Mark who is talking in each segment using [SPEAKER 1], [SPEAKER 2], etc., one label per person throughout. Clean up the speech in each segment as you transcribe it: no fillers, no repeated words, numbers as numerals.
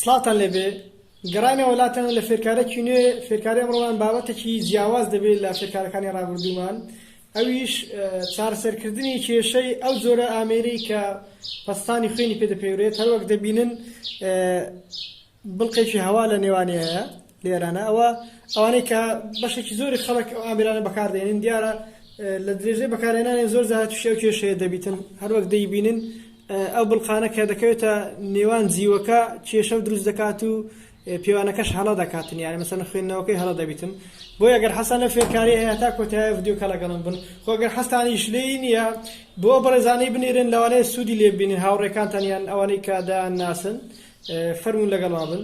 [SPEAKER 1] سڵاتان لێبێ گەڕانە وڵاتان لە فێرکارێکی نوێ فێرکاری ئەمڕۆمان بابەتێکی جیاواز دەبێت لە فێرکارەکانی ڕابردوومان ئەویش چارەسەرکردنی کێشەی ئەو جۆرە ئامێرەی کە پەستانی خوێنی پێدەپێورێت هەروەک دەبینن بڵقێکی هەوا لە نێوانەیە لێرانە ئەوانەی کە بەشێکی زۆری خەڵک ئەو ئامێرانە بەکاردێنن دیارە لە درێژەی بەکارهێنانی زۆر زیاتر تووشی ئەو کێشەیە دەبیتن هەروەک دەیبینن ئەو بڵقانە کە دەکەوێتە نێوان جیوەکە کێشە دروست دەکات و پیوانەکەش هەڵە دەکاتن یعنی مەسەڵەن خوێندنەوەکەی هەڵە دەبیتن بۆیە ئەگەر حەسان لە فێرکاری هەیە تا کۆتایی ڤیدیۆکە لەگەڵم بن خۆ ئەگەر حەستانیش لێی نییە بۆ بەڕێزانەی بنێرن لەوانەیە سوودی لێ ببینن هاوڕێکانتان یان ئەوانەی کە دایان ناسن فەرمون لەگەڵمان بن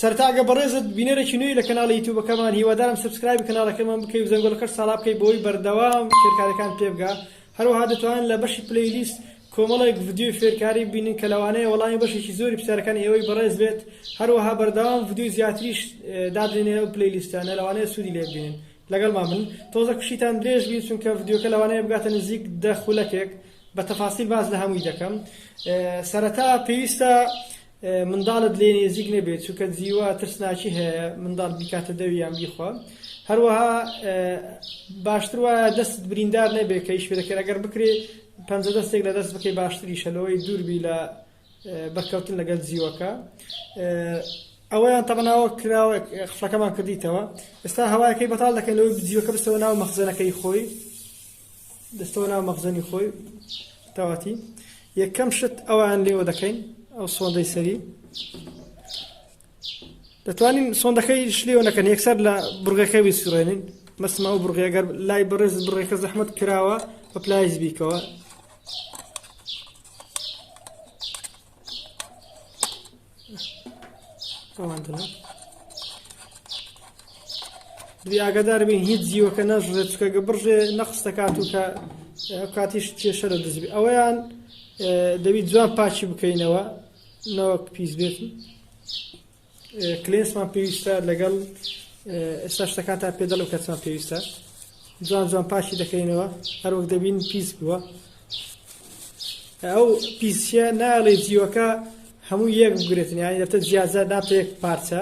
[SPEAKER 1] سەرتا ئەگە بەڕێزت بینەرێکی نوێی لە کەناڵی یوتیوبەکەمان هیوادارم سبسکرایب کەناڵەکەمان بکەی و زەنگۆڵەکەش ساڵا بکەی بۆی بەردەوام فێرکاریەکان پێ بگا هەروەها دەتوانن لە بەشی پلەیلیست کۆمەڵێک ڤیدیۆی فێرکاری بینن کە لەوانەیە وەڵامی بەشێکی زۆری پرسیارەکانی ئێوەی بەڕێز بێت هەروەها بەردەوام ڤیدیۆی زیاتریش دادرێنێ ئەو پلەیلیستانە لەوانەیە سوودی لێ ببینن لەگەڵمان بن تۆزە کوشیتان درێژ بێت چونکە ڤیدیۆکە لەوانەیە بگاتە نزیک 10 خولەکێک بە تەفاسیل باز لە هەمووی دەکەم سەرەتا پێویستە منداڵت لێ نێزیک نەبێت چونکە جیوە ترسناکی هەیە منداڵ بیکاتە دەویان بیخوا هەروەها باشتر وایە دەست بریندار نەبێت کە ئیش پێ دەکرێت ئەگەر بکرێ پەنجە دەستێک لە دەست بکەی باشتریشە لەوەی دووربی لە بەرکەوتن لەگەڵ جیوەکە ئەوەیان تەمەناوە کراوە خفلەکەمان کردیتەوە ئێستا هەوایەکەی بەتاڵ دەکەین لەوەی جیوەکە بستەوە ناو مەخزنەکەی خۆی دەستەوە ناو مەخزنی خۆی تەواتی یەکەم شت ئەویان لێوە دەکەین ئەو سۆندەی سەری دەتوانین سۆندەکەی شلێوە نەکەن یەکسەر لە بڕگەکەی بیسوڕێنین مەسمە ئەو بڕگەی ئەگەر لای بەڕێز بڕێکە زەحمەت کراوە بە پلایز بیکەوە دوی ئاگادار بین هیچ جیوەکە نەژڕێت چکە گە بڕژێ نەقس دەکات و کە کاتیش کێشە لە دەست بێ ئەوەیان دەبێت جوان پاچی بکەینەوە نەوەک پیس بێتن کلێنسمان پێویستە لەگەڵ ئێستا شتەکانتان پێدەڵ و کەچمان پێویستە جوان پاچی دەکەینەوە هەروەک دەبین پیس بووە ئەو پیسە ناڵێ جیوەکە هەموو یەک بگرێتن یانی دەبتە جیازە ناتە یەک پارچە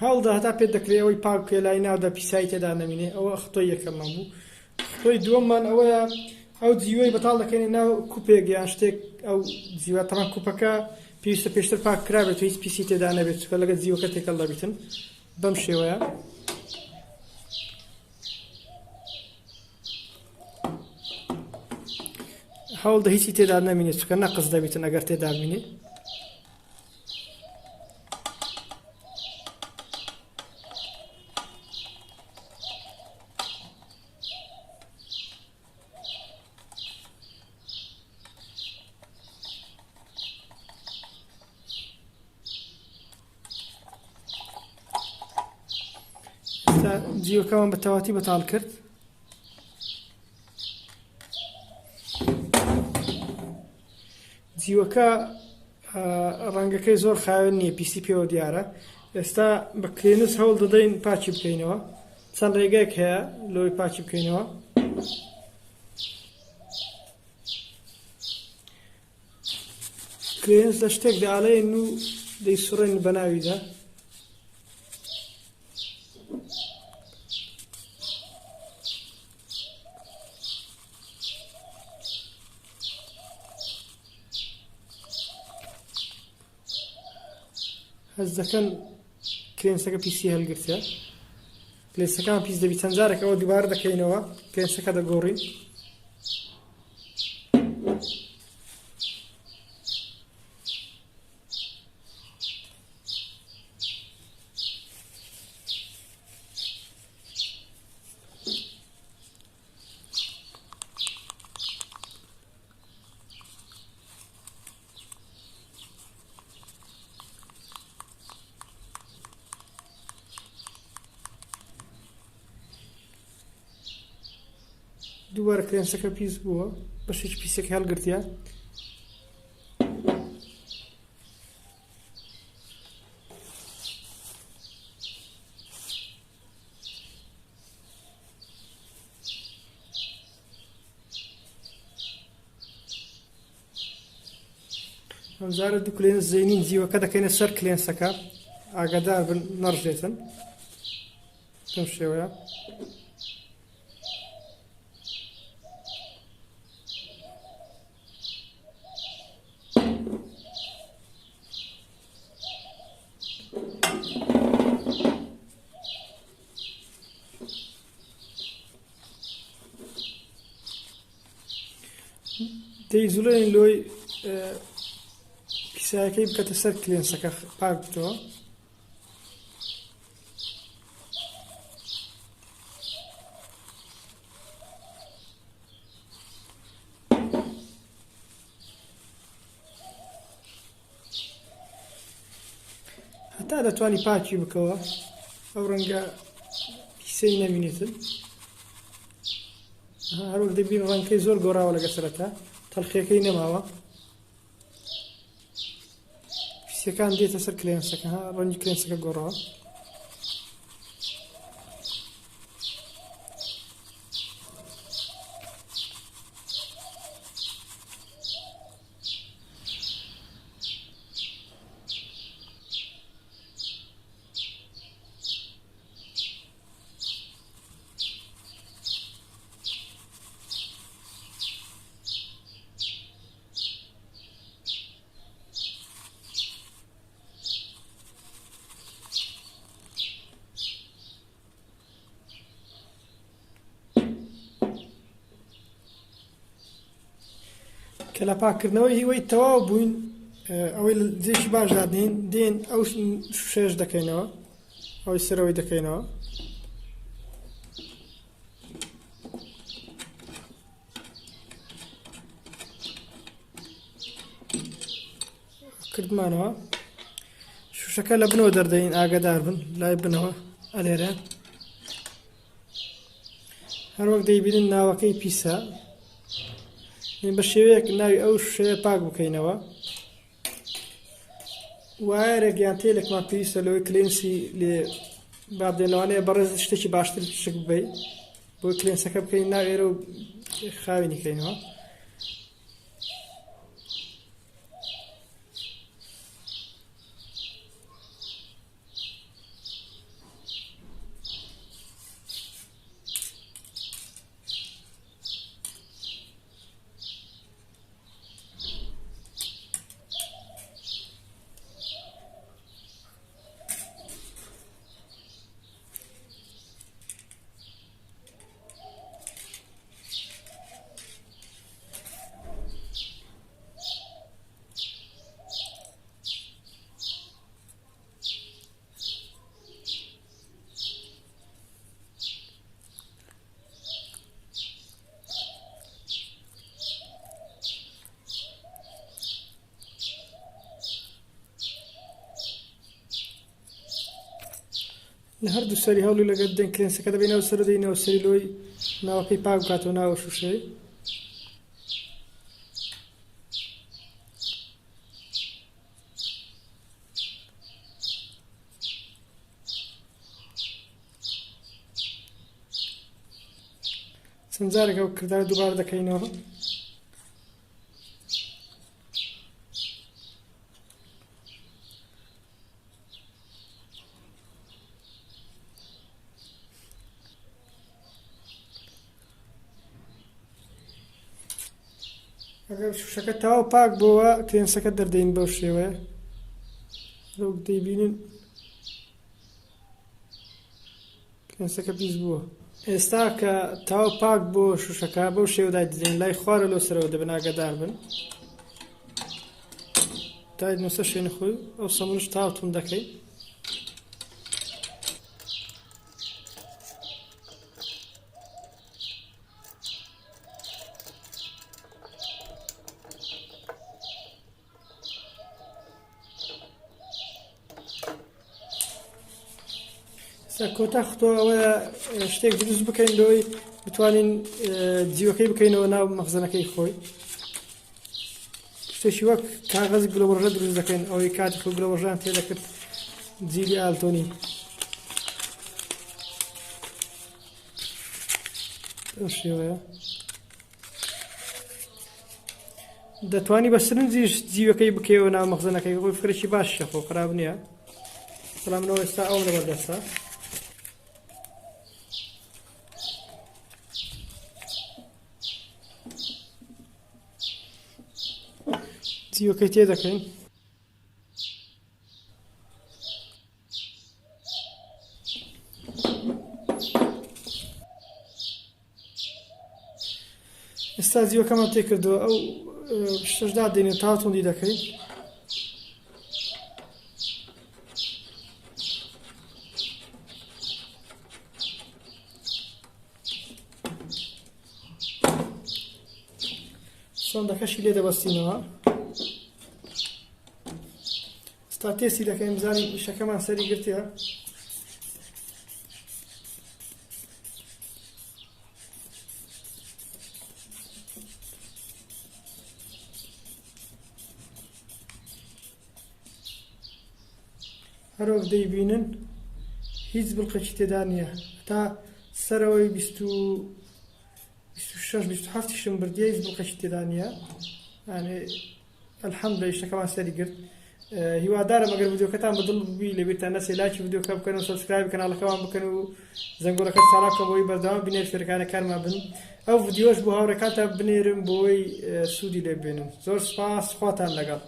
[SPEAKER 1] هەوڵدا هەتا پێت دەکرێت ئەوەی پاک بکەی لای ناودا پیسایی تێدا نەمینێ ئەوە خۆی یەکەممان بوو خۆی دووەممان ئەوەیە ئەو جیوەی بەتاڵ دەکەین ناو کوپێک یان شتێک ئەو جیوە تەمان کوپەکە پێویستە پێشتر پاک کرابێت و هیچ پیسی تێدا نەبێت چکە لەگەڵ جیوەکە تێکەڵ دەبیتن بەم شێوەیە هەوڵدە هیچی تێدا نەمینێت چکە نەقس دەبیتن ئەگەر تێدا بینێ جیوەکەمان بە تەواتی بەتاڵ کرد جیوەکە ڕەنگەکەی زۆر خاوێن نییە پیسی پێوە دیارە ئێستا بە کلێنس هەوڵ دەدەین پاچی بکەینەوە چەند ڕێگەیەک هەیە لەوەی پاچی بکەینەوە کلێنس لە شتێک داڵێن و دەیسوڕێن بە ناویدا هەز دەکەن کلێنسەکە پیسی هەلگرتە کلێنسەکان پیس دەبی چەند جارێک ئەوە دووبارە دەکەینەوە کلێنسەکە دەگۆڕین دووبارە کلێنسەکە پیس بووە بەشێکی پیسێکی هەڵگرتیە ئەمجارە دوو کلێنس زەینین جیوەکە دەکەینە سەر کلێنسەکە ئاگادار بن نەڕژێتن بەم شێوەیە. دەیزوڵێن لۆی پیسایەکەی بکەتە سەر کلێنسەکە پاک بتەوە. هەتا دەتوانی پاکی بکەوە ئەو ڕەنگە پیسەی نەبینێتن. هەروەک دەبین ڕەنگەکەی زۆر گۆڕاوە لەگە سەرەتا تەڵخیەکەی نەماوە پیسەکان دێتە سەر کلێنسەکە ڕەنگی کلێنسەکە گۆڕاوە. کە لە پاکردنەوەی هیوەی تەواو بووین ئەوەی جێکی باش دادین دێن ئەو شێش دەکەینەوە ئەوەی سەرەوەی دەکەینەوە کردمانەوە. شوشەکە لە بنەوە دەردەین ئاگادار بن لای بنەوە ئەلێرە هەروەک دەیبینن ناوەکەی پیسە بە شێوەیەک ناوی ئەو شوشەیە پاک بکەینەوە. وایەرێک یان تێلێکمان پێویستە لەوەی کلێنسی لێ بابدێنەوانەیە بەڕێز شتێکی باشتر شک ببەی بۆ کلێنسەکە بکەین ناو ئێرە و خاوێنی کەینەوە. لە هەردوو سەری هەوڵی لەگەڵ بدەین کلێنسەکە دەبێنەوە سەر دەینەوە سەری لۆی ناوەکەی پاک بکاتەوە ناوە شوشەی. چەند جارێک ئەو کردار دووبارە دەکەینەوە. ئەگەر شوشەکە تەواو پاک بووە کلێنسەکە دەردەین بەو شێوەیە لەو دەیبینن کلێنسەکە پیس بووە. ئێستا کە تەواو پاک بۆ شوشەکە بەو شێوەدای دەدەین لای خوارە لەو سەرەوە دەبن ئاگادار بن دای نووسە شوێنی خۆی ئەو سەمونش تاو توم دەکەین. کۆتا خۆ ئەوەیە شتێک دروست بکەین لەوەی بتوانین جیوەکەی بکەینەوە ناو مەخزنەکەی خۆی. شتێکی وەک کاغەزی گلۆبڕژە دروست دەکەین ئەوەی کاتی خۆ گلۆبڕژان تێدەکرد جیلی ئالتۆنی ئەو شێوەیە. دەتوانی بە سرنجیش جیوەکەی بکەوە ناو مەخزنەکەی خۆی فکرێکی باشە خۆ خراپ نییە بەڵام منەوە ئێستا ئەو لەبەردەستە جیوەکەی تێ دەکەین ئێستا جیوەکەمان تێ کردووە ئەو شتەشدا دێنێ تا توندی دەکەین سۆندەکەشی لێ دەبەستینەوە ئێستا تێستی دەکەین بزانین ئیشەکەمان سەری گرتیە هەروەک دەیبینن هیچ بڵقێکی تێدا نییە تا سەرەوەی 26-27 شم بردیە هیچ بڵقێکی تێدا نییە ئەلحەمدولillah شتەکەمان سەری گرت هیوادارم ئەگەر ڤیدیۆکەتان بەدڵ ببی لەبیرتان نەچێ لایکی ڤیدیۆکە بکەن و سەبسکرایب کەناڵەکەمان بکەن و زەنگۆڕەکە ساڵا بکەن بۆی بەردەوام بینێر فێرەکانەکانمان بن ئەو ڤیدیۆش بۆ هاوڕێکاتان بنێرم بۆی سوودی لێ بێنن زۆر سوپاس خواتان لەگەڵ